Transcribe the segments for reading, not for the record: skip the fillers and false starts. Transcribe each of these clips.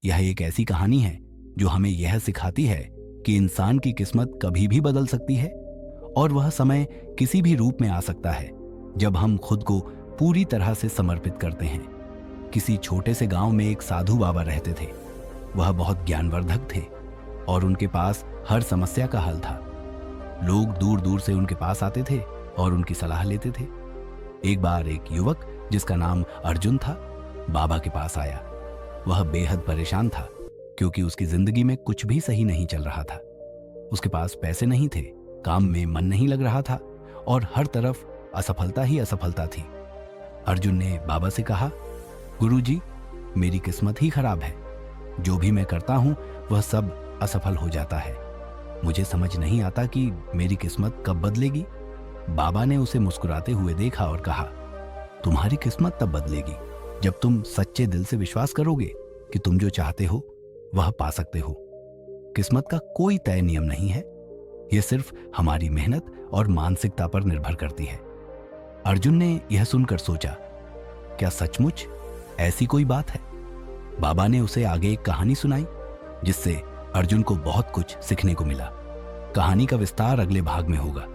यह एक ऐसी कहानी है जो हमें यह सिखाती है कि इंसान की किस्मत कभी भी बदल सकती है और वह समय किसी भी रूप में आ सकता है जब हम खुद को पूरी तरह से समर्पित करते हैं। किसी छोटे से गांव में एक साधु बाबा रहते थे। वह बहुत ज्ञानवर्धक थे और उनके पास हर समस्या का हल था। लोग दूर दूर से उनके पास आते थे और उनकी सलाह लेते थे। एक बार एक युवक जिसका नाम अर्जुन था बाबा के पास आया। वह बेहद परेशान था क्योंकि उसकी जिंदगी में कुछ भी सही नहीं चल रहा था। उसके पास पैसे नहीं थे, काम में मन नहीं लग रहा था और हर तरफ असफलता ही असफलता थी। अर्जुन ने बाबा से कहा, गुरुजी, मेरी किस्मत ही खराब है। जो भी मैं करता हूं वह सब असफल हो जाता है। मुझे समझ नहीं आता कि मेरी किस्मत कब बदलेगी। बाबा ने उसे मुस्कुराते हुए देखा और कहा, तुम्हारी किस्मत तब बदलेगी जब तुम सच्चे दिल से विश्वास करोगे कि तुम जो चाहते हो वह पा सकते हो। किस्मत का कोई तय नियम नहीं है, यह सिर्फ हमारी मेहनत और मानसिकता पर निर्भर करती है। अर्जुन ने यह सुनकर सोचा, क्या सचमुच ऐसी कोई बात है? बाबा ने उसे आगे एक कहानी सुनाई जिससे अर्जुन को बहुत कुछ सीखने को मिला। कहानी का विस्तार अगले भाग में होगा,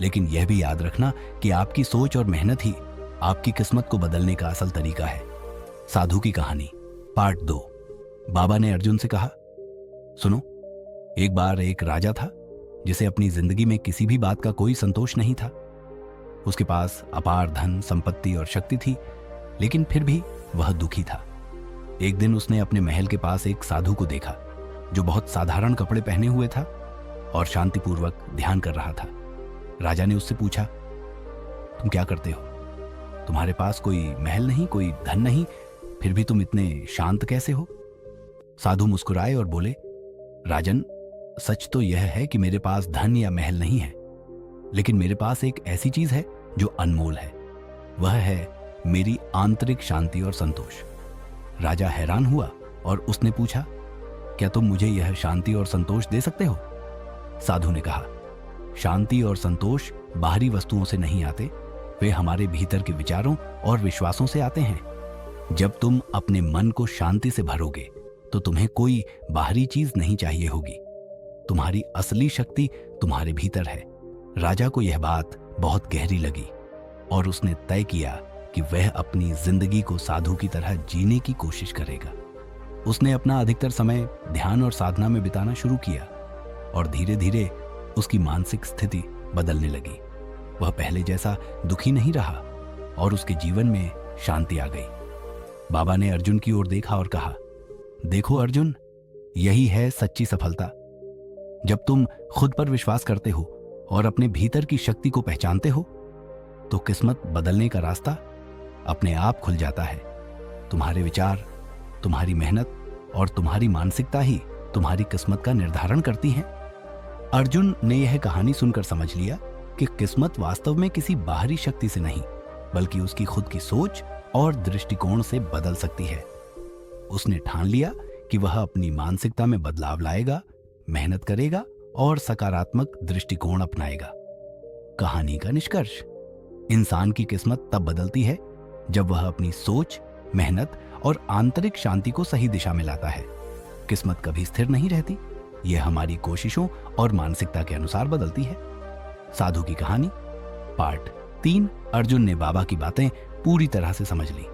लेकिन यह भी याद रखना कि आपकी सोच और मेहनत ही आपकी किस्मत को बदलने का असल तरीका है। साधु की कहानी पार्ट 2। बाबा ने अर्जुन से कहा, सुनो, एक बार एक राजा था जिसे अपनी जिंदगी में किसी भी बात का कोई संतोष नहीं था। उसके पास अपार धन, संपत्ति और शक्ति थी, लेकिन फिर भी वह दुखी था। एक दिन उसने अपने महल के पास एक साधु को देखा जो बहुत साधारण कपड़े पहने हुए था और शांतिपूर्वक ध्यान कर रहा था। राजा ने उससे पूछा, तुम क्या करते हो? तुम्हारे पास कोई महल नहीं, कोई धन नहीं, फिर भी तुम इतने शांत कैसे हो? साधु मुस्कुराए और बोले, राजन, सच तो यह है कि मेरे पास धन या महल नहीं है, लेकिन मेरे पास एक ऐसी चीज है जो अनमोल है। वह है मेरी आंतरिक शांति और संतोष। राजा हैरान हुआ और उसने पूछा, क्या तुम मुझे यह शांति और संतोष दे सकते हो? साधु ने कहा, शांति और संतोष बाहरी वस्तुओं से नहीं आते, वे हमारे भीतर के विचारों और विश्वासों से आते हैं। जब तुम अपने मन को शांति से भरोगे तो तुम्हें कोई बाहरी चीज नहीं चाहिए होगी। तुम्हारी असली शक्ति तुम्हारे भीतर है। राजा को यह बात बहुत गहरी लगी और उसने तय किया कि वह अपनी जिंदगी को साधु की तरह जीने की कोशिश करेगा। उसने अपना अधिकतर समय ध्यान और साधना में बिताना शुरू किया और धीरे धीरे उसकी मानसिक स्थिति बदलने लगी। वह पहले जैसा दुखी नहीं रहा और उसके जीवन में शांति आ गई। बाबा ने अर्जुन की ओर देखा और कहा, देखो अर्जुन, यही है सच्ची सफलता। जब तुम खुद पर विश्वास करते हो और अपने भीतर की शक्ति को पहचानते हो तो किस्मत बदलने का रास्ता अपने आप खुल जाता है। तुम्हारे विचार, तुम्हारी मेहनत और तुम्हारी मानसिकता ही तुम्हारी किस्मत का निर्धारण करती हैं। अर्जुन ने यह कहानी सुनकर समझ लिया कि किस्मत वास्तव में किसी बाहरी शक्ति से नहीं, बल्कि उसकी खुद की सोच और दृष्टिकोण से बदल सकती है। उसने ठान लिया कि वह अपनी मानसिकता में बदलाव लाएगा, मेहनत करेगा और सकारात्मक दृष्टिकोण अपनाएगा। कहानी का निष्कर्ष, इंसान की किस्मत तब बदलती है जब वह अपनी सोच, मेहनत और आंतरिक शांति को सही दिशा में लाता है। किस्मत कभी स्थिर नहीं रहती, यह हमारी कोशिशों और मानसिकता के अनुसार बदलती है। साधु की कहानी पार्ट 3। अर्जुन ने बाबा की बातें पूरी तरह से समझ ली।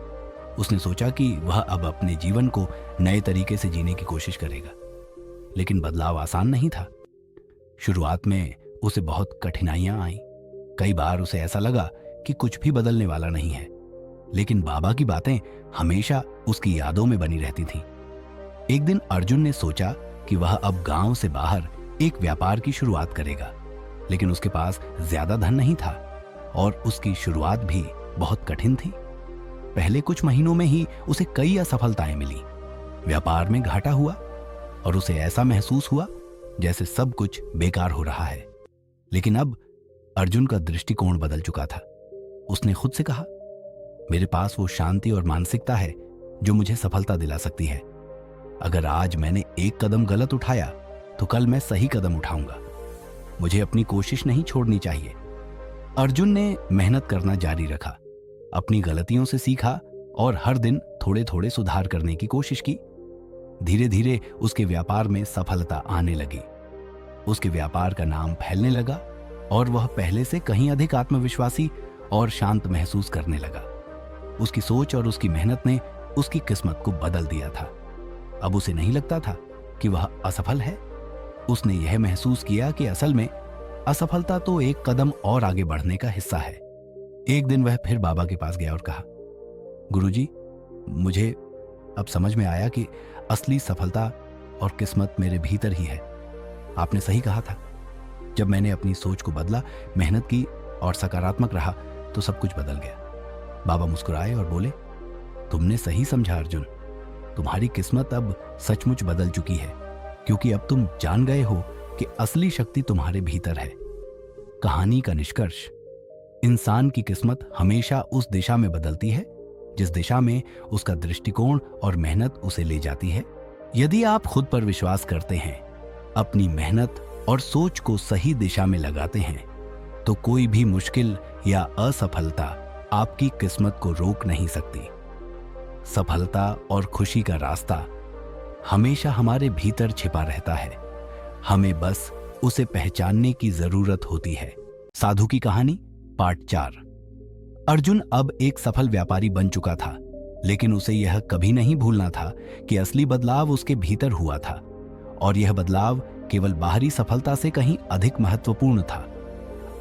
उसने सोचा कि वह अब अपने जीवन को नए तरीके से जीने की कोशिश करेगा, लेकिन बदलाव आसान नहीं था। शुरुआत में उसे बहुत कठिनाइयां आईं। कई बार उसे ऐसा लगा कि कुछ भी बदलने वाला नहीं है, लेकिन बाबा की बातें हमेशा उसकी यादों में बनी रहती थीं। एक दिन अर्जुन ने सोचा कि वह अब गांव से बाहर एक व्यापार की शुरुआत करेगा, लेकिन उसके पास ज्यादा धन नहीं था और उसकी शुरुआत भी बहुत कठिन थी। पहले कुछ महीनों में ही उसे कई असफलताएं मिली। व्यापार में घाटा हुआ और उसे ऐसा महसूस हुआ जैसे सब कुछ बेकार हो रहा है। लेकिन अब अर्जुन का दृष्टिकोण बदल चुका था। उसने खुद से कहा, मेरे पास वो शांति और मानसिकता है जो मुझे सफलता दिला सकती है। अगर आज मैंने एक कदम गलत उठाया तो कल मैं सही कदम उठाऊंगा। मुझे अपनी कोशिश नहीं छोड़नी चाहिए। अर्जुन ने मेहनत करना जारी रखा, अपनी गलतियों से सीखा और हर दिन थोड़े थोड़े सुधार करने की कोशिश की। धीरे धीरे उसके व्यापार में सफलता आने लगी। उसके व्यापार का नाम फैलने लगा और वह पहले से कहीं अधिक आत्मविश्वासी और शांत महसूस करने लगा। उसकी सोच और उसकी मेहनत ने उसकी किस्मत को बदल दिया था। अब उसे नहीं लगता था कि वह असफल है। उसने यह महसूस किया कि असल में असफलता तो एक कदम और आगे बढ़ने का हिस्सा है। एक दिन वह फिर बाबा के पास गया और कहा, गुरुजी, मुझे अब समझ में आया कि असली सफलता और किस्मत मेरे भीतर ही है। आपने सही कहा था। जब मैंने अपनी सोच को बदला, मेहनत की और सकारात्मक रहा तो सब कुछ बदल गया। बाबा मुस्कुराए और बोले, तुमने सही समझा अर्जुन। तुम्हारी किस्मत अब सचमुच बदल चुकी है, क्योंकि अब तुम जान गए हो कि असली शक्ति तुम्हारे भीतर है। कहानी का निष्कर्ष, इंसान की किस्मत हमेशा उस दिशा में बदलती है जिस दिशा में उसका दृष्टिकोण और मेहनत उसे ले जाती है। यदि आप खुद पर विश्वास करते हैं, अपनी मेहनत और सोच को सही दिशा में लगाते हैं, तो कोई भी मुश्किल या असफलता आपकी किस्मत को रोक नहीं सकती। सफलता और खुशी का रास्ता हमेशा हमारे भीतर छिपा रहता है। हमें बस उसे पहचानने की जरूरत होती है। साधु की कहानी पार्ट 4। अर्जुन अब एक सफल व्यापारी बन चुका था, लेकिन उसे यह कभी नहीं भूलना था कि असली बदलाव उसके भीतर हुआ था, और यह बदलाव केवल बाहरी सफलता से कहीं अधिक महत्वपूर्ण था।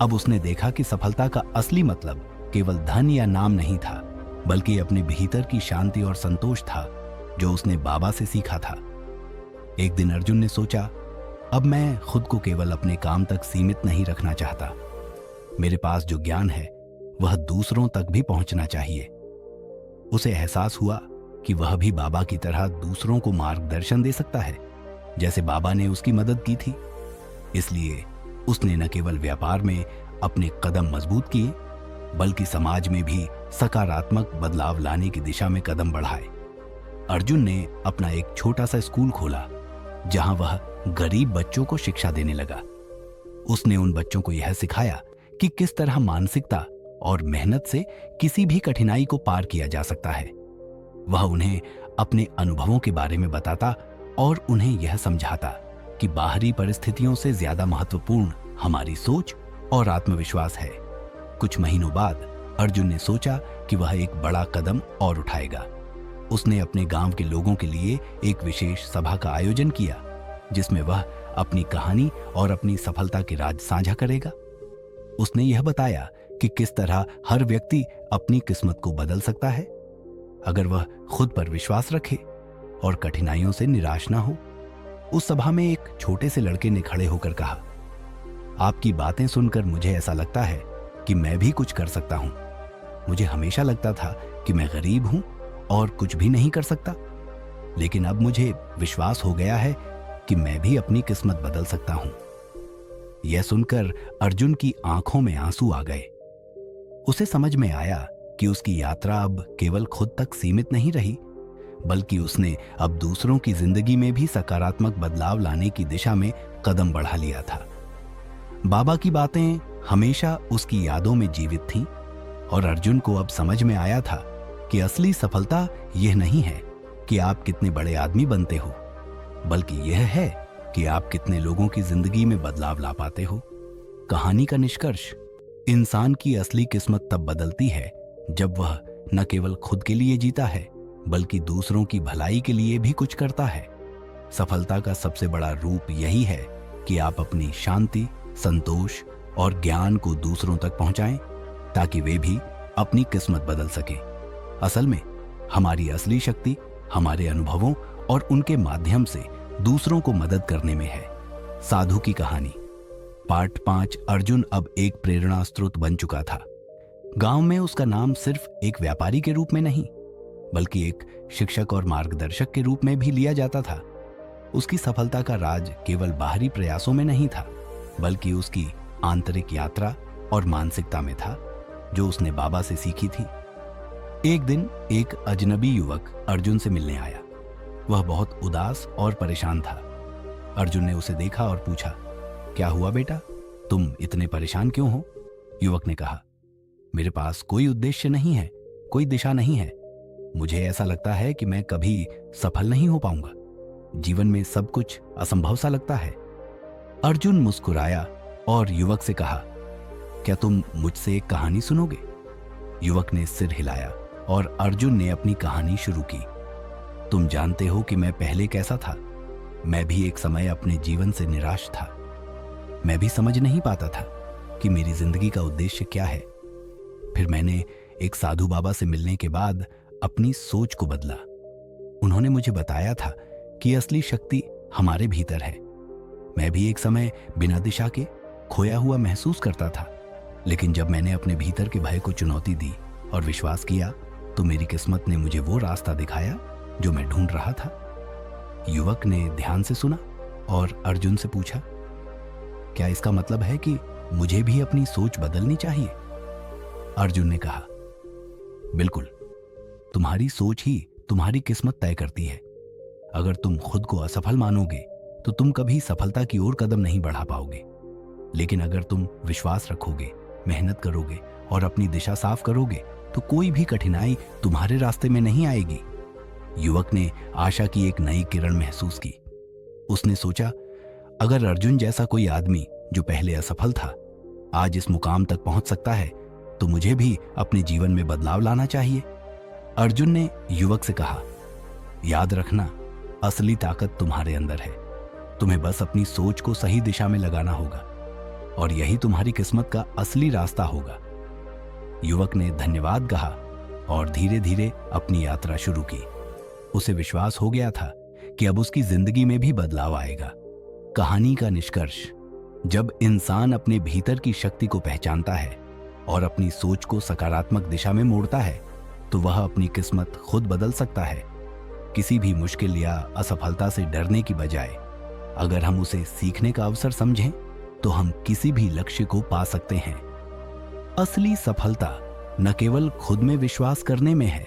अब उसने देखा कि सफलता का असली मतलब केवल धन या नाम नहीं था, बल्कि अपने भीतर की शांति और संतोष था, जो उसने बाबा से सीखा था। एक दिन अर्जुन ने सोचा, अब मैं खुद को केवल अपने काम तक सीमित नहीं रखना चाहता। मेरे पास जो ज्ञान है वह दूसरों तक भी पहुंचना चाहिए। उसे एहसास हुआ कि वह भी बाबा की तरह दूसरों को मार्गदर्शन दे सकता है, जैसे बाबा ने उसकी मदद की थी। इसलिए उसने न केवल व्यापार में अपने कदम मजबूत किए, बल्कि समाज में भी सकारात्मक बदलाव लाने की दिशा में कदम बढ़ाए। अर्जुन ने अपना एक छोटा सा स्कूल खोला, जहां वह गरीब बच्चों को शिक्षा देने लगा। उसने उन बच्चों को यह सिखाया कि किस तरह मानसिकता और मेहनत से किसी भी कठिनाई को पार किया जा सकता है। वह उन्हें अपने अनुभवों के बारे में बताता और उन्हें यह समझाता कि बाहरी परिस्थितियों से ज्यादा महत्वपूर्ण हमारी सोच और आत्मविश्वास है। कुछ महीनों बाद अर्जुन ने सोचा कि वह एक बड़ा कदम और उठाएगा। उसने अपने गांव के लोगों के लिए एक विशेष सभा का आयोजन किया, जिसमें वह अपनी कहानी और अपनी सफलता के राज साझा करेगा। उसने यह बताया कि किस तरह हर व्यक्ति अपनी किस्मत को बदल सकता है, अगर वह खुद पर विश्वास रखे और कठिनाइयों से निराश ना हो। उस सभा में एक छोटे से लड़के ने खड़े होकर कहा, आपकी बातें सुनकर मुझे ऐसा लगता है कि मैं भी कुछ कर सकता हूं। मुझे हमेशा लगता था कि मैं गरीब हूं और कुछ भी नहीं कर सकता, लेकिन अब मुझे विश्वास हो गया है कि मैं भी अपनी किस्मत बदल सकता हूं। यह सुनकर अर्जुन की आंखों में आंसू आ गए। उसे समझ में आया कि उसकी यात्रा अब केवल खुद तक सीमित नहीं रही, बल्कि उसने अब दूसरों की जिंदगी में भी सकारात्मक बदलाव लाने की दिशा में कदम बढ़ा लिया था। बाबा की बातें हमेशा उसकी यादों में जीवित थीं, और अर्जुन को अब समझ में आया था कि असली सफलता यह नहीं है कि आप कितने बड़े आदमी बनते हो, बल्कि यह है कि आप कितने लोगों की जिंदगी में बदलाव ला पाते हो। कहानी का निष्कर्ष, इंसान की असली किस्मत तब बदलती है जब वह न केवल खुद के लिए जीता है, बल्कि दूसरों की भलाई के लिए भी कुछ करता है। सफलता का सबसे बड़ा रूप यही है कि आप अपनी शांति, संतोष और ज्ञान को दूसरों तक पहुंचाएं, ताकि वे भी अपनी किस्मत बदल सकें। असल में हमारी असली शक्ति हमारे अनुभवों और उनके माध्यम से दूसरों को मदद करने में है। साधु की कहानी पार्ट 5। अर्जुन अब एक प्रेरणा स्रोत बन चुका था। गांव में उसका नाम सिर्फ एक व्यापारी के रूप में नहीं, बल्कि एक शिक्षक और मार्गदर्शक के रूप में भी लिया जाता था। उसकी सफलता का राज केवल बाहरी प्रयासों में नहीं था, बल्कि उसकी आंतरिक यात्रा और मानसिकता में था, जो उसने बाबा से सीखी थी। एक दिन एक अजनबी युवक अर्जुन से मिलने आया। वह बहुत उदास और परेशान था। अर्जुन ने उसे देखा और पूछा, क्या हुआ बेटा, तुम इतने परेशान क्यों हो? युवक ने कहा, मेरे पास कोई उद्देश्य नहीं है, कोई दिशा नहीं है। मुझे ऐसा लगता है कि मैं कभी सफल नहीं हो पाऊंगा। जीवन में सब कुछ असंभव सा लगता है। अर्जुन मुस्कुराया और युवक से कहा, क्या तुम मुझसे एक कहानी सुनोगे? युवक ने सिर हिलाया और अर्जुन ने अपनी कहानी शुरू की। तुम जानते हो कि मैं पहले कैसा था। मैं भी एक समय अपने जीवन से निराश था। मैं भी समझ नहीं पाता था कि मेरी जिंदगी का उद्देश्य क्या है। फिर मैंने एक साधु बाबा से मिलने के बाद अपनी सोच को बदला। उन्होंने मुझे बताया था कि असली शक्ति हमारे भीतर है। मैं भी एक समय बिना दिशा के खोया हुआ महसूस करता था, लेकिन जब मैंने अपने भीतर के भय को चुनौती दी और विश्वास किया तो मेरी किस्मत ने मुझे वो रास्ता दिखाया जो मैं ढूंढ रहा था। युवक ने ध्यान से सुना और अर्जुन से पूछा, क्या इसका मतलब है कि मुझे भी अपनी सोच बदलनी चाहिए? अर्जुन ने कहा, बिल्कुल। तुम्हारी सोच ही तुम्हारी किस्मत तय करती है। अगर तुम खुद को असफल मानोगे तो तुम कभी सफलता की ओर कदम नहीं बढ़ा पाओगे। लेकिन अगर तुम विश्वास रखोगे, मेहनत करोगे और अपनी दिशा साफ करोगे तो कोई भी कठिनाई तुम्हारे रास्ते में नहीं आएगी। युवक ने आशा की एक नई किरण महसूस की। उसने सोचा, अगर अर्जुन जैसा कोई आदमी जो पहले असफल था आज इस मुकाम तक पहुंच सकता है तो मुझे भी अपने जीवन में बदलाव लाना चाहिए। अर्जुन ने युवक से कहा, याद रखना, असली ताकत तुम्हारे अंदर है। तुम्हें बस अपनी सोच को सही दिशा में लगाना होगा और यही तुम्हारी किस्मत का असली रास्ता होगा। युवक ने धन्यवाद कहा और धीरे धीरे अपनी यात्रा शुरू की। उसे विश्वास हो गया था कि अब उसकी जिंदगी में भी बदलाव आएगा। कहानी का निष्कर्ष, जब इंसान अपने भीतर की शक्ति को पहचानता है और अपनी सोच को सकारात्मक दिशा में मोड़ता है तो वह अपनी किस्मत खुद बदल सकता है। किसी भी मुश्किल या असफलता से डरने की बजाय अगर हम उसे सीखने का अवसर समझें तो हम किसी भी लक्ष्य को पा सकते हैं। असली सफलता न केवल खुद में विश्वास करने में है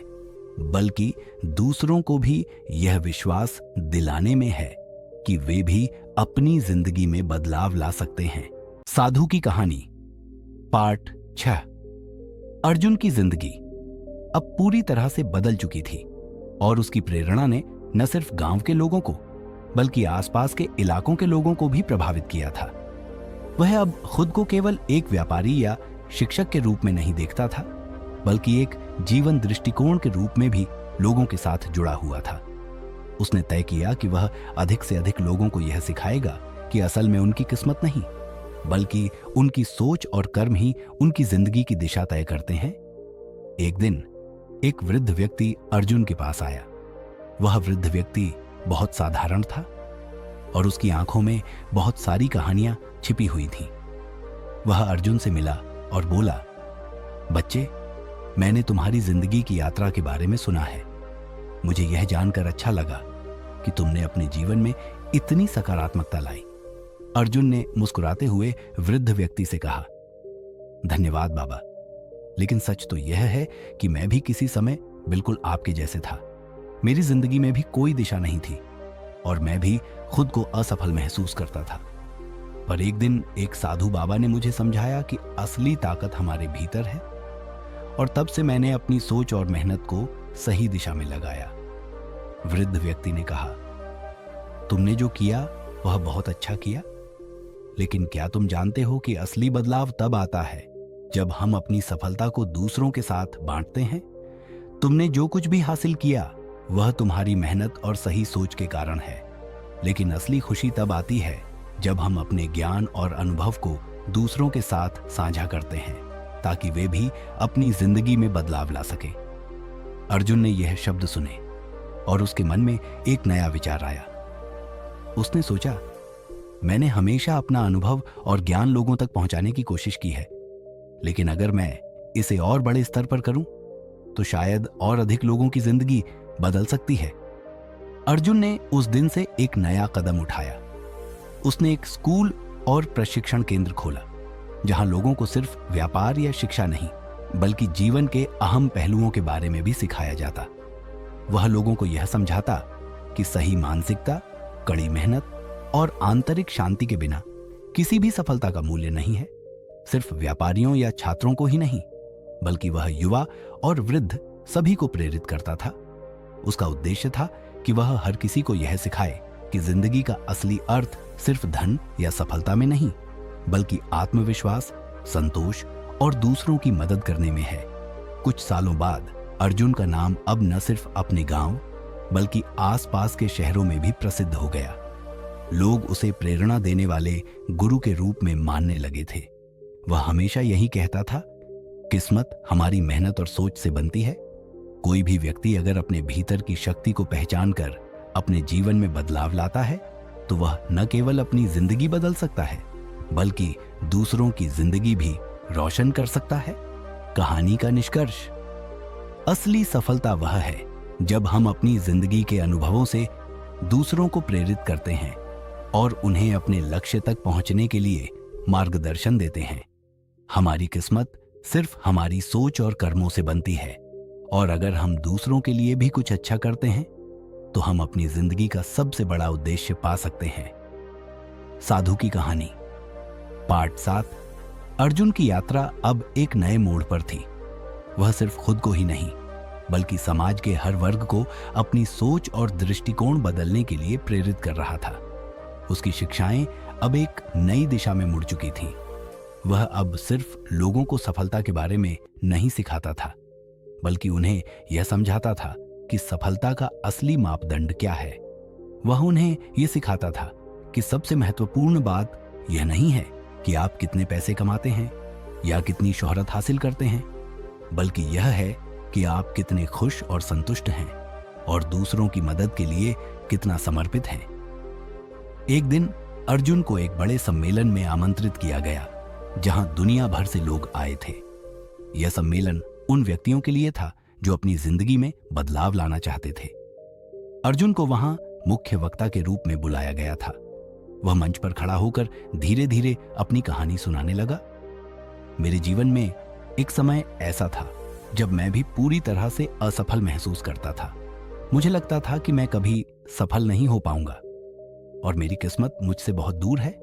बल्कि दूसरों को भी यह विश्वास दिलाने में है कि वे भी अपनी जिंदगी में बदलाव ला सकते हैं। साधु की कहानी पार्ट 6। अर्जुन की जिंदगी अब पूरी तरह से बदल चुकी थी और उसकी प्रेरणा ने न सिर्फ गांव के लोगों को बल्कि आसपास के इलाकों के लोगों को भी प्रभावित किया था। वह अब खुद को केवल एक व्यापारी या शिक्षक के रूप में नहीं देखता था बल्कि एक जीवन दृष्टिकोण के रूप में भी लोगों के साथ जुड़ा हुआ था। उसने तय किया कि वह अधिक से अधिक लोगों को यह सिखाएगा कि असल में उनकी किस्मत नहीं बल्कि उनकी सोच और कर्म ही उनकी जिंदगी की दिशा तय करते हैं। एक दिन एक वृद्ध व्यक्ति अर्जुन के पास आया। वह वृद्ध व्यक्ति बहुत साधारण था और उसकी आंखों में बहुत सारी कहानियां छिपी हुई थीं। वह अर्जुन से मिला और बोला, बच्चे, मैंने तुम्हारी जिंदगी की यात्रा के बारे में सुना है। मुझे यह जानकर अच्छा लगा कि तुमने अपने जीवन में इतनी सकारात्मकता लाई। अर्जुन ने मुस्कुराते हुए वृद्ध व्यक्ति से कहा, धन्यवाद बाबा, लेकिन सच तो यह है कि मैं भी किसी समय बिल्कुल आपके जैसे था। मेरी जिंदगी में भी कोई दिशा नहीं थी और मैं भी खुद को असफल महसूस करता था। पर एक दिन एक साधु बाबा ने मुझे समझाया कि असली ताकत हमारे भीतर है और तब से मैंने अपनी सोच और मेहनत को सही दिशा में लगाया। वृद्ध व्यक्ति ने कहा, तुमने जो किया वह बहुत अच्छा किया, लेकिन क्या तुम जानते हो कि असली बदलाव तब आता है जब हम अपनी सफलता को दूसरों के साथ बांटते हैं। तुमने जो कुछ भी हासिल किया वह तुम्हारी मेहनत और सही सोच के कारण है, लेकिन असली खुशी तब आती है जब हम अपने ज्ञान और अनुभव को दूसरों के साथ साझा करते हैं ताकि वे भी अपनी जिंदगी में बदलाव ला सके। अर्जुन ने यह शब्द सुने और उसके मन में एक नया विचार आया। उसने सोचा, मैंने हमेशा अपना अनुभव और ज्ञान लोगों तक पहुंचाने की कोशिश की है, लेकिन अगर मैं इसे और बड़े स्तर पर करूं तो शायद और अधिक लोगों की जिंदगी बदल सकती है। अर्जुन ने उस दिन से एक नया कदम उठाया। उसने एक स्कूल और प्रशिक्षण केंद्र खोला जहां लोगों को सिर्फ व्यापार या शिक्षा नहीं बल्कि जीवन के अहम पहलुओं के बारे में भी सिखाया जाता। वह लोगों को यह समझाता कि सही मानसिकता, कड़ी मेहनत और आंतरिक शांति के बिना किसी भी सफलता का मूल्य नहीं है। सिर्फ व्यापारियों या छात्रों को ही नहीं बल्कि वह युवा और वृद्ध सभी को प्रेरित करता था। उसका उद्देश्य था कि वह हर किसी को यह सिखाए कि जिंदगी का असली अर्थ सिर्फ धन या सफलता में नहीं, बल्कि आत्मविश्वास, संतोष और दूसरों की मदद करने में है। कुछ सालों बाद अर्जुन का नाम अब न सिर्फ अपने गांव बल्कि आसपास के शहरों में भी प्रसिद्ध हो गया। लोग उसे प्रेरणा देने वाले गुरु के रूप में मानने लगे थे। वह हमेशा यही कहता था, किस्मत हमारी मेहनत और सोच से बनती है। कोई भी व्यक्ति अगर अपने भीतर की शक्ति को पहचान कर अपने जीवन में बदलाव लाता है तो वह न केवल अपनी जिंदगी बदल सकता है बल्कि दूसरों की जिंदगी भी रोशन कर सकता है। कहानी का निष्कर्ष, असली सफलता वह है जब हम अपनी जिंदगी के अनुभवों से दूसरों को प्रेरित करते हैं और उन्हें अपने लक्ष्य तक पहुंचने के लिए मार्गदर्शन देते हैं। हमारी किस्मत सिर्फ हमारी सोच और कर्मों से बनती है, और अगर हम दूसरों के लिए भी कुछ अच्छा करते हैं तो हम अपनी जिंदगी का सबसे बड़ा उद्देश्य पा सकते हैं। साधु की कहानी पार्ट 7। अर्जुन की यात्रा अब एक नए मोड़ पर थी। वह सिर्फ खुद को ही नहीं बल्कि समाज के हर वर्ग को अपनी सोच और दृष्टिकोण बदलने के लिए प्रेरित कर रहा था। उसकी शिक्षाएं अब एक नई दिशा में मुड़ चुकी थीं। वह अब सिर्फ लोगों को सफलता के बारे में नहीं सिखाता था, बल्कि उन्हें यह समझाता था कि सफलता का असली मापदंड क्या है। वह उन्हें यह सिखाता था कि सबसे महत्वपूर्ण बात यह नहीं है कि आप कितने पैसे कमाते हैं या कितनी शोहरत हासिल करते हैं, बल्कि यह है कि आप कितने खुश और संतुष्ट हैं और दूसरों की मदद के लिए कितना समर्पित हैं। एक दिन अर्जुन को एक बड़े सम्मेलन में आमंत्रित किया गया जहां दुनिया भर से लोग आए थे। यह सम्मेलन उन व्यक्तियों के लिए था जो अपनी जिंदगी में बदलाव लाना चाहते थे। अर्जुन को वहां मुख्य वक्ता के रूप में बुलाया गया था। वह मंच पर खड़ा होकर धीरे धीरे अपनी कहानी सुनाने लगा। मेरे जीवन में एक समय ऐसा था जब मैं भी पूरी तरह से असफल महसूस करता था। मुझे लगता था कि मैं कभी सफल नहीं हो पाऊंगा और मेरी किस्मत मुझसे बहुत दूर है।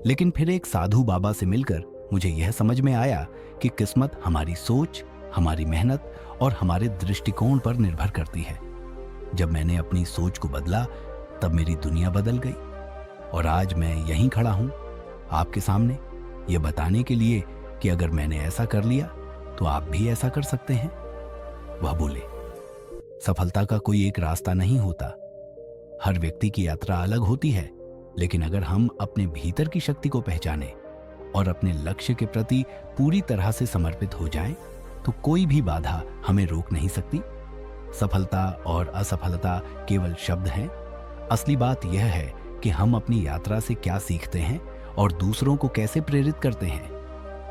लेकिन फिर एक साधु बाबा से मिलकर मुझे यह समझ में आया कि किस्मत हमारी सोच, हमारी मेहनत और हमारे दृष्टिकोण पर निर्भर करती है। जब मैंने अपनी सोच को बदला तब मेरी दुनिया बदल गई और आज मैं यहीं खड़ा हूं आपके सामने, यह बताने के लिए कि अगर मैंने ऐसा कर लिया तो आप भी ऐसा कर सकते हैं। वह बोले, सफलता का कोई एक रास्ता नहीं होता। हर व्यक्ति की यात्रा अलग होती है, लेकिन अगर हम अपने भीतर की शक्ति को पहचानें और अपने लक्ष्य के प्रति पूरी तरह से समर्पित हो जाएं, तो कोई भी बाधा हमें रोक नहीं सकती। सफलता और असफलता केवल शब्द हैं। असली बात यह है कि हम अपनी यात्रा से क्या सीखते हैं और दूसरों को कैसे प्रेरित करते हैं।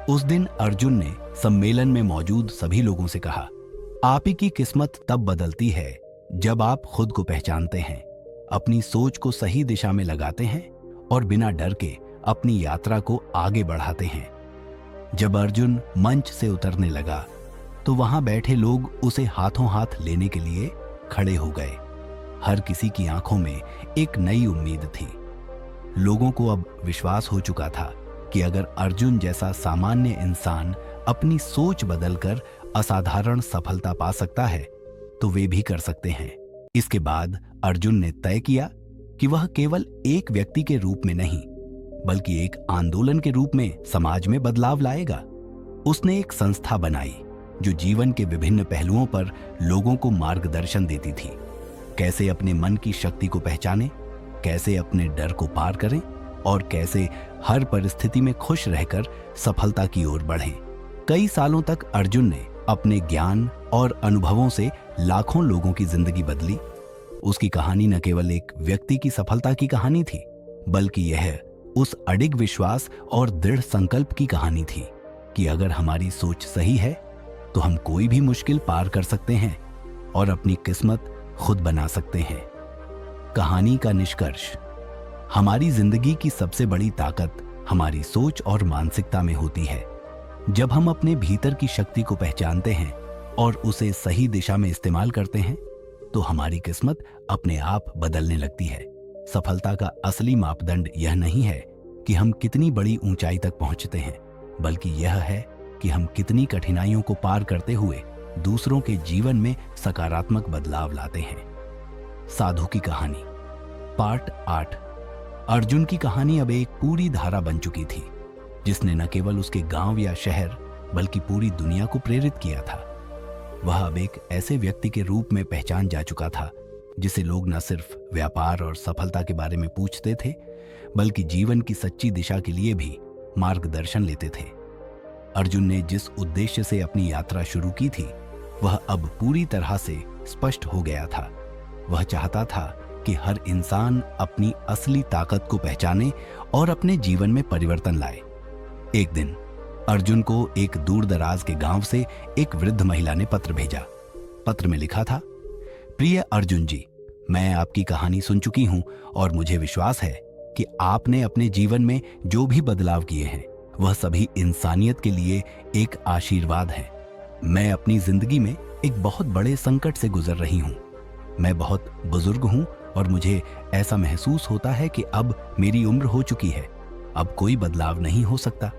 उस दिन अर्जुन ने सम्मेलन में मौजूद सभी लोगों से कहा, आप ही की किस्मत तब बदलती है जब आप खुद को पहचानते हैं, अपनी सोच को सही दिशा में लगाते हैं और बिना डर के अपनी यात्रा को आगे बढ़ाते हैं। जब अर्जुन मंच से उतरने लगा तो वहां बैठे लोग उसे हाथों हाथ लेने के लिए खड़े हो गए। हर किसी की आंखों में एक नई उम्मीद थी। लोगों को अब विश्वास हो चुका था कि अगर अर्जुन जैसा सामान्य इंसान अपनी सोच बदलकर असाधारण सफलता पा सकता है तो वे भी कर सकते हैं। इसके बाद अर्जुन ने तय किया कि वह केवल एक व्यक्ति के रूप में नहीं बल्कि एक आंदोलन के रूप में समाज में बदलाव लाएगा। उसने एक संस्था बनाई जो जीवन के विभिन्न पहलुओं पर लोगों को मार्गदर्शन देती थी। कैसे अपने मन की शक्ति को पहचानें, कैसे अपने डर को पार करें और कैसे हर परिस्थिति में खुश रहकर सफलता की ओर बढ़ें। कई सालों तक अर्जुन ने अपने ज्ञान और अनुभवों से लाखों लोगों की जिंदगी बदली। उसकी कहानी न केवल एक व्यक्ति की सफलता की कहानी थी, बल्कि यह उस अडिग विश्वास और दृढ़ संकल्प की कहानी थी कि अगर हमारी सोच सही है तो हम कोई भी मुश्किल पार कर सकते हैं और अपनी किस्मत खुद बना सकते हैं। कहानी का निष्कर्ष, हमारी जिंदगी की सबसे बड़ी ताकत हमारी सोच और मानसिकता में होती है। जब हम अपने भीतर की शक्ति को पहचानते हैं और उसे सही दिशा में इस्तेमाल करते हैं तो हमारी किस्मत अपने आप बदलने लगती है। सफलता का असली मापदंड यह नहीं है कि हम कितनी बड़ी ऊंचाई तक पहुंचते हैं, बल्कि यह है कि हम कितनी कठिनाइयों को पार करते हुए दूसरों के जीवन में सकारात्मक बदलाव लाते हैं। साधु की कहानी। पार्ट 8। अर्जुन की कहानी अब एक पूरी धारा बन चुकी थी, जिसने न केवल उसके गांव या शहर बल्कि पूरी दुनिया को प्रेरित किया था। वह अब एक ऐसे व्यक्ति के रूप में पहचान जा चुका था जिसे लोग न सिर्फ व्यापार और सफलता के बारे में पूछते थे, बल्कि जीवन की सच्ची दिशा के लिए भी मार्गदर्शन लेते थे। अर्जुन ने जिस उद्देश्य से अपनी यात्रा शुरू की थी, वह अब पूरी तरह से स्पष्ट हो गया था। वह चाहता था कि हर इंसान अपनी असली ताकत को पहचाने और अपने जीवन में परिवर्तन लाए। एक दिन अर्जुन को एक दूर दराज के गांव से एक वृद्ध महिला ने पत्र भेजा। पत्र में लिखा था, प्रिय अर्जुन जी, मैं आपकी कहानी सुन चुकी हूं और मुझे विश्वास है कि आपने अपने जीवन में जो भी बदलाव किए हैं वह सभी इंसानियत के लिए एक आशीर्वाद है। मैं अपनी जिंदगी में एक बहुत बड़े संकट से गुजर रही हूं। मैं बहुत बुजुर्ग हूं और मुझे ऐसा महसूस होता है कि अब मेरी उम्र हो चुकी है, अब कोई बदलाव नहीं हो सकता।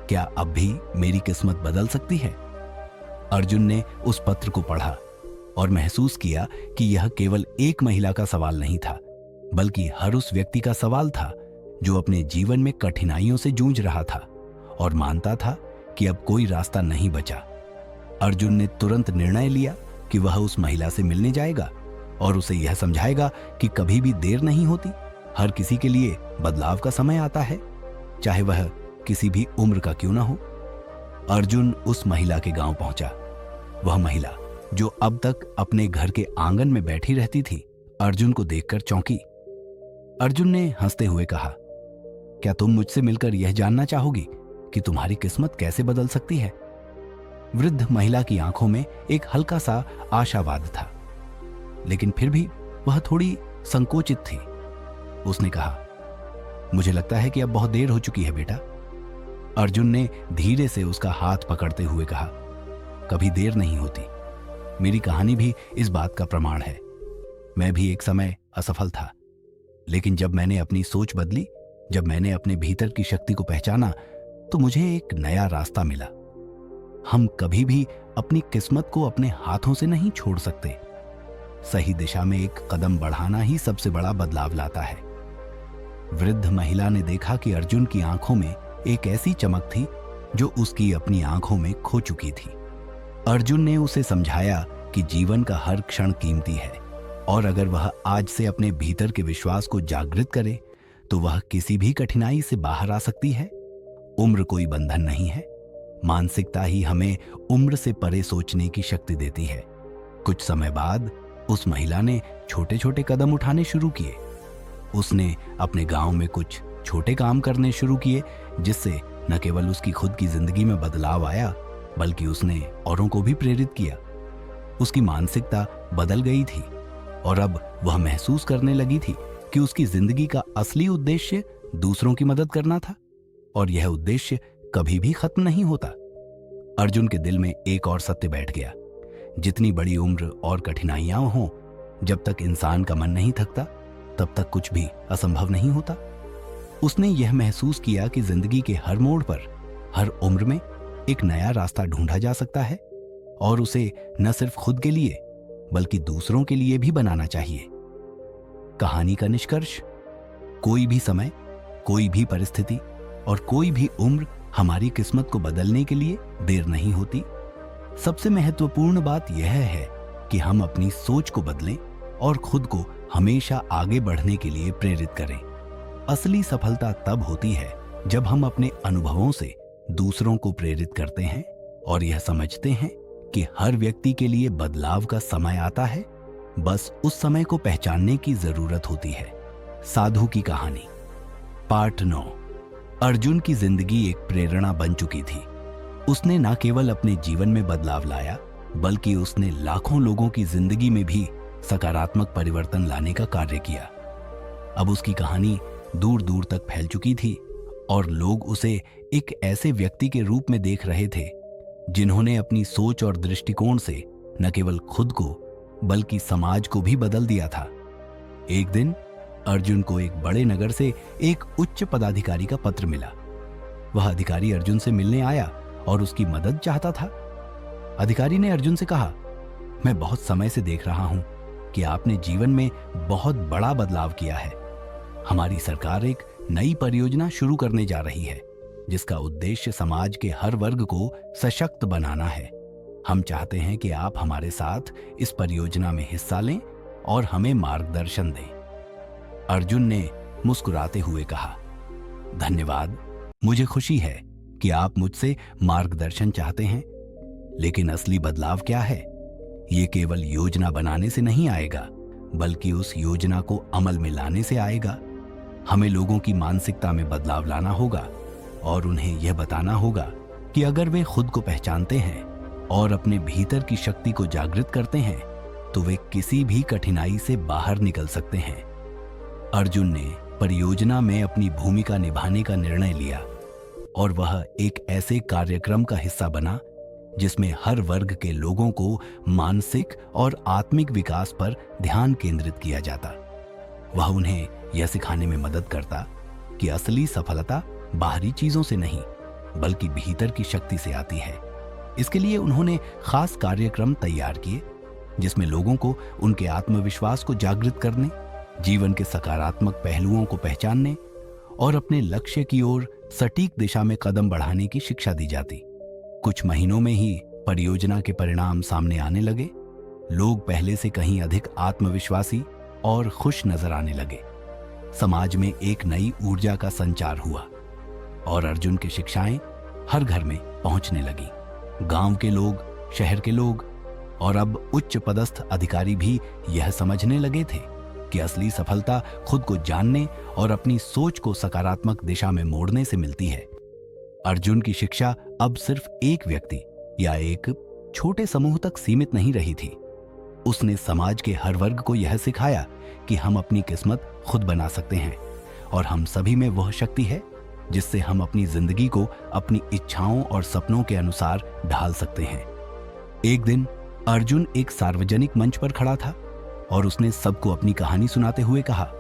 क्या अब भी मेरी किस्मत बदल सकती है? अर्जुन ने उस पत्र को पढ़ा और महसूस किया कि यह केवल एक महिला का सवाल नहीं था, बल्कि हर उस व्यक्ति का सवाल था जो अपने जीवन में कठिनाइयों से जूझ रहा था और मानता था कि अब कोई रास्ता नहीं बचा। अर्जुन ने तुरंत निर्णय लिया कि वह उस महिला से मिलने जाएगा और उसे यह समझाएगा कि कभी भी देर नहीं होती। हर किसी के लिए बदलाव का समय आता है, चाहे वह किसी भी उम्र का क्यों ना हो। अर्जुन उस महिला के गांव पहुंचा। वह महिला जो अब तक अपने घर के आंगन में बैठी रहती थी, अर्जुन को देखकर चौंकी। अर्जुन ने हंसते हुए कहा, क्या तुम मुझसे मिलकर यह जानना चाहोगी कि तुम्हारी किस्मत कैसे बदल सकती है? वृद्ध महिला की आंखों में एक हल्का सा आशावाद था, लेकिन फिर भी वह थोड़ी संकोचित थी। उसने कहा, मुझे लगता है कि अब बहुत देर हो चुकी है बेटा। अर्जुन ने धीरे से उसका हाथ पकड़ते हुए कहा, कभी देर नहीं होती। मेरी कहानी भी इस बात का प्रमाण है। मैं भी एक समय असफल था, लेकिन जब मैंने अपनी सोच बदली, जब मैंने अपने भीतर की शक्ति को पहचाना, तो मुझे एक नया रास्ता मिला। हम कभी भी अपनी किस्मत को अपने हाथों से नहीं छोड़ सकते। सही दिशा में एक कदम बढ़ाना ही सबसे बड़ा बदलाव लाता है। वृद्ध महिला ने देखा कि अर्जुन की आंखों में एक ऐसी चमक थी जो उसकी अपनी आंखों में खो चुकी थी। अर्जुन ने उसे समझाया कि जीवन का हर क्षण कीमती है और अगर वह आज से अपने भीतर के विश्वास को जागृत करे तो वह किसी भी कठिनाई से बाहर आ सकती है। उम्र कोई बंधन नहीं है, मानसिकता ही हमें उम्र से परे सोचने की शक्ति देती है। कुछ समय बाद उस महिला ने छोटे छोटे कदम उठाने शुरू किए। उसने अपने गांव में कुछ छोटे काम करने शुरू किए, जिससे न केवल उसकी खुद की जिंदगी में बदलाव आया, बल्कि उसने औरों को भी प्रेरित किया। उसकी मानसिकता बदल गई थी और अब वह महसूस करने लगी थी कि उसकी जिंदगी का असली उद्देश्य दूसरों की मदद करना था और यह उद्देश्य कभी भी खत्म नहीं होता। अर्जुन के दिल में एक और सत्य बैठ गया, जितनी बड़ी उम्र और कठिनाइयां हों, जब तक इंसान का मन नहीं थकता तब तक कुछ भी असंभव नहीं होता। उसने यह महसूस किया कि जिंदगी के हर मोड़ पर, हर उम्र में एक नया रास्ता ढूंढा जा सकता है और उसे न सिर्फ खुद के लिए बल्कि दूसरों के लिए भी बनाना चाहिए। कहानी का निष्कर्ष, कोई भी समय, कोई भी परिस्थिति और कोई भी उम्र हमारी किस्मत को बदलने के लिए देर नहीं होती। सबसे महत्वपूर्ण बात यह है कि हम अपनी सोच को बदलें और खुद को हमेशा आगे बढ़ने के लिए प्रेरित करें। असली सफलता तब होती है जब हम अपने अनुभवों से दूसरों को प्रेरित करते हैं और यह समझते हैं कि हर व्यक्ति के लिए बदलाव का समय आता है, बस उस समय को पहचानने की जरूरत होती है। साधु की कहानी पार्ट 9। अर्जुन की जिंदगी एक प्रेरणा बन चुकी थी। उसने न केवल अपने जीवन में बदलाव लाया, बल्कि उसने लाखों लोगों की जिंदगी में भी सकारात्मक परिवर्तन लाने का कार्य किया। अब उसकी कहानी दूर दूर तक फैल चुकी थी और लोग उसे एक ऐसे व्यक्ति के रूप में देख रहे थे जिन्होंने अपनी सोच और दृष्टिकोण से न केवल खुद को बल्कि समाज को भी बदल दिया था। एक दिन अर्जुन को एक बड़े नगर से एक उच्च पदाधिकारी का पत्र मिला। वह अधिकारी अर्जुन से मिलने आया और उसकी मदद चाहता था। अधिकारी ने अर्जुन से कहा, मैं बहुत समय से देख रहा हूं कि आपने जीवन में बहुत बड़ा बदलाव किया है हमारी सरकार एक नई परियोजना शुरू करने जा रही है जिसका उद्देश्य समाज के हर वर्ग को सशक्त बनाना है। हम चाहते हैं कि आप हमारे साथ इस परियोजना में हिस्सा लें और हमें मार्गदर्शन दें। अर्जुन ने मुस्कुराते हुए कहा, धन्यवाद, मुझे खुशी है कि आप मुझसे मार्गदर्शन चाहते हैं, लेकिन असली बदलाव क्या है? ये केवल योजना बनाने से नहीं आएगा, बल्कि उस योजना को अमल में लाने से आएगा। हमें लोगों की मानसिकता में बदलाव लाना होगा और उन्हें यह बताना होगा कि अगर वे खुद को पहचानते हैं और अपने भीतर की शक्ति को जागृत करते हैं तो वे किसी भी कठिनाई से बाहर निकल सकते हैं। अर्जुन ने परियोजना में अपनी भूमिका निभाने का निर्णय लिया और वह एक ऐसे कार्यक्रम का हिस्सा बना जिसमें हर वर्ग के लोगों को मानसिक और आत्मिक विकास पर ध्यान केंद्रित किया जाता। वह उन्हें यह सिखाने में मदद करता कि असली सफलता बाहरी चीजों से नहीं बल्कि भीतर की शक्ति से आती है। इसके लिए उन्होंने खास कार्यक्रम तैयार किए जिसमें लोगों को उनके आत्मविश्वास को जागृत करने, जीवन के सकारात्मक पहलुओं को पहचानने और अपने लक्ष्य की ओर सटीक दिशा में कदम बढ़ाने की शिक्षा दी जाती। कुछ महीनों में ही परियोजना के परिणाम सामने आने लगे। लोग पहले से कहीं अधिक आत्मविश्वासी और खुश नजर आने लगे। समाज में एक नई ऊर्जा का संचार हुआ और अर्जुन की शिक्षाएं हर घर में पहुंचने लगी। गांव के लोग, शहर के लोग और अब उच्च पदस्थ अधिकारी भी यह समझने लगे थे कि असली सफलता खुद को जानने और अपनी सोच को सकारात्मक दिशा में मोड़ने से मिलती है। अर्जुन की शिक्षा अब सिर्फ एक व्यक्ति या एक छोटे समूह तक सीमित नहीं रही थी। उसने समाज के हर वर्ग को यह सिखाया कि हम अपनी किस्मत खुद बना सकते हैं और हम सभी में वह शक्ति है जिससे हम अपनी जिंदगी को अपनी इच्छाओं और सपनों के अनुसार ढाल सकते हैं। एक दिन अर्जुन एक सार्वजनिक मंच पर खड़ा था और उसने सबको अपनी कहानी सुनाते हुए कहा,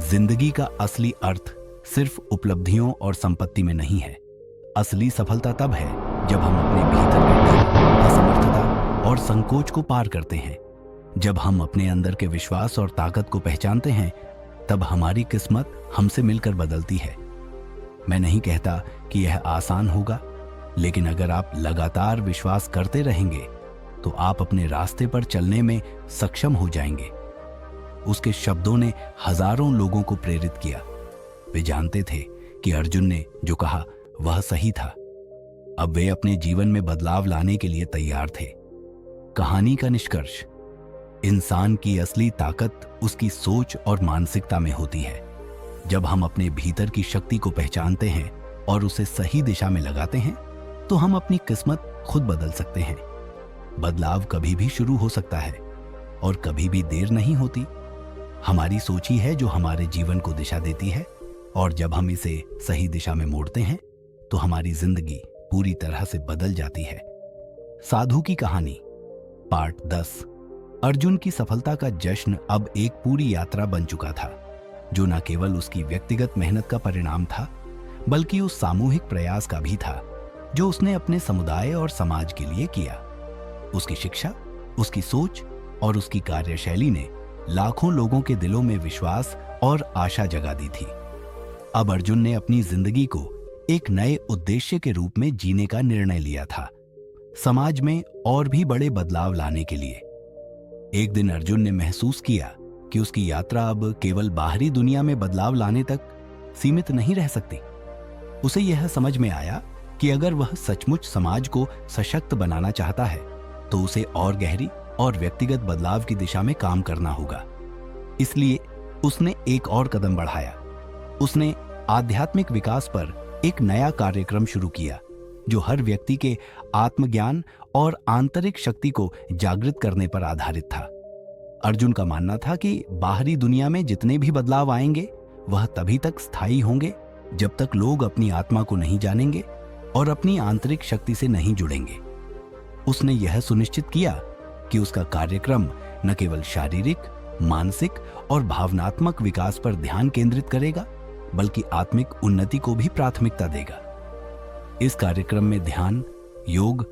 जिंदगी का असली अर्थ सिर्फ उपलब्धियों और संपत्ति में नहीं है। असली सफलता तब है जब हम अपने भीतर के डर, असमर्थता और संकोच को पार करते हैं। जब हम अपने अंदर के विश्वास और ताकत को पहचानते हैं तब हमारी किस्मत हमसे मिलकर बदलती है। मैं नहीं कहता कि यह आसान होगा, लेकिन अगर आप लगातार विश्वास करते रहेंगे तो आप अपने रास्ते पर चलने में सक्षम हो जाएंगे। उसके शब्दों ने हजारों लोगों को प्रेरित किया। वे जानते थे कि अर्जुन ने जो कहा वह सही था। अब वे अपने जीवन में बदलाव लाने के लिए तैयार थे। कहानी का निष्कर्ष, इंसान की असली ताकत उसकी सोच और मानसिकता में होती है। जब हम अपने भीतर की शक्ति को पहचानते हैं और उसे सही दिशा में लगाते हैं तो हम अपनी किस्मत खुद बदल सकते हैं। बदलाव कभी भी शुरू हो सकता है और कभी भी देर नहीं होती। हमारी सोच ही है जो हमारे जीवन को दिशा देती है और जब हम इसे सही दिशा में मोड़ते हैं तो हमारी जिंदगी पूरी तरह से बदल जाती है। साधु की कहानी पार्ट 10। अर्जुन की सफलता का जश्न अब एक पूरी यात्रा बन चुका था जो न केवल उसकी व्यक्तिगत मेहनत का परिणाम था बल्कि उस सामूहिक प्रयास का भी था जो उसने अपने समुदाय और समाज के लिए किया। उसकी शिक्षा, उसकी सोच और उसकी कार्यशैली ने लाखों लोगों के दिलों में विश्वास और आशा जगा दी थी। अब अर्जुन ने अपनी जिंदगी को एक नए उद्देश्य के रूप में जीने का निर्णय लिया था, समाज में और भी बड़े बदलाव लाने के लिए। एक दिन अर्जुन ने महसूस किया कि उसकी यात्रा अब केवल बाहरी दुनिया में बदलाव लाने तक सीमित नहीं रह सकती। उसे यह समझ में आया कि अगर वह सचमुच समाज को सशक्त बनाना चाहता है तो उसे और गहरी और व्यक्तिगत बदलाव की दिशा में काम करना होगा। इसलिए उसने एक और कदम बढ़ाया। उसने आध्यात्मिक विकास पर एक नया कार्यक्रम शुरू किया जो हर व्यक्ति के आत्मज्ञान और आंतरिक शक्ति को जागृत करने पर आधारित था। अर्जुन का मानना था कि बाहरी दुनिया में जितने भी बदलाव आएंगे वह तभी तक स्थायी होंगे जब तक लोग अपनी आत्मा को नहीं जानेंगे और अपनी आंतरिक शक्ति से नहीं जुड़ेंगे। उसने यह सुनिश्चित किया कि उसका कार्यक्रम न केवल शारीरिक, मानसिक और भावनात्मक विकास पर ध्यान केंद्रित करेगा बल्कि आत्मिक उन्नति को भी प्राथमिकता देगा। इस कार्यक्रम में ध्यान, योग,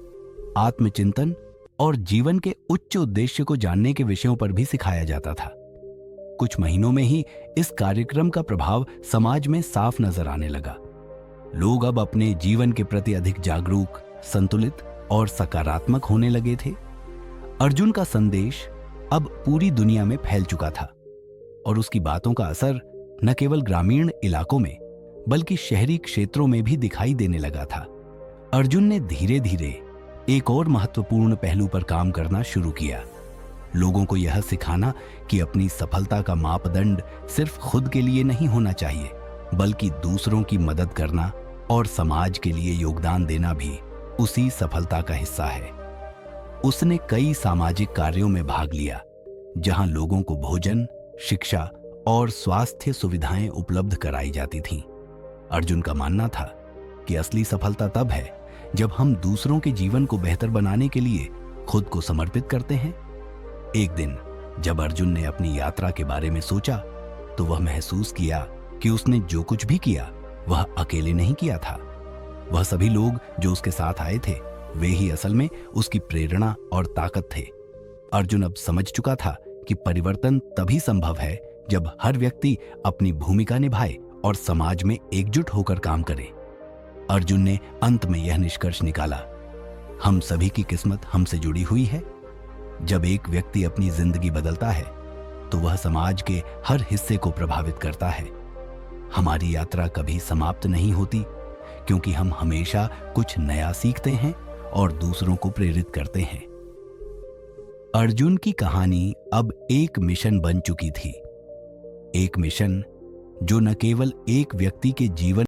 आत्मचिंतन और जीवन के उच्च उद्देश्य को जानने के विषयों पर भी सिखाया जाता था। कुछ महीनों में ही इस कार्यक्रम का प्रभाव समाज में साफ नजर आने लगा। लोग अब अपने जीवन के प्रति अधिक जागरूक, संतुलित और सकारात्मक होने लगे थे। अर्जुन का संदेश अब पूरी दुनिया में फैल चुका था और उसकी बातों का असर न केवल ग्रामीण इलाकों में बल्कि शहरी क्षेत्रों में भी दिखाई देने लगा था। अर्जुन ने धीरे धीरे एक और महत्वपूर्ण पहलू पर काम करना शुरू किया, लोगों को यह सिखाना कि अपनी सफलता का मापदंड सिर्फ खुद के लिए नहीं होना चाहिए, बल्कि दूसरों की मदद करना और समाज के लिए योगदान देना भी उसी सफलता का हिस्सा है। उसने कई सामाजिक कार्यों में भाग लिया, जहां लोगों को भोजन, शिक्षा और स्वास्थ्य सुविधाएं उपलब्ध कराई जाती थीं। अर्जुन का मानना था कि असली सफलता तब है जब हम दूसरों के जीवन को बेहतर बनाने के लिए खुद को समर्पित करते हैं। एक दिन जब अर्जुन ने अपनी यात्रा के बारे में सोचा, तो वह महसूस किया कि उसने जो कुछ भी किया वह अकेले नहीं किया था। वह सभी लोग जो उसके साथ आए थे, वे ही असल में उसकी प्रेरणा और ताकत थे। अर्जुन अब समझ चुका था कि परिवर्तन तभी संभव है जब हर व्यक्ति अपनी भूमिका निभाए और समाज में एकजुट होकर काम करे। अर्जुन ने अंत में यह निष्कर्ष निकाला, हम सभी की किस्मत हमसे जुड़ी हुई है। जब एक व्यक्ति अपनी जिंदगी बदलता है तो वह समाज के हर हिस्से को प्रभावित करता है। हमारी यात्रा कभी समाप्त नहीं होती, क्योंकि हम हमेशा कुछ नया सीखते हैं और दूसरों को प्रेरित करते हैं। अर्जुन की कहानी अब एक मिशन बन चुकी थी, एक मिशन जो न केवल एक व्यक्ति के जीवन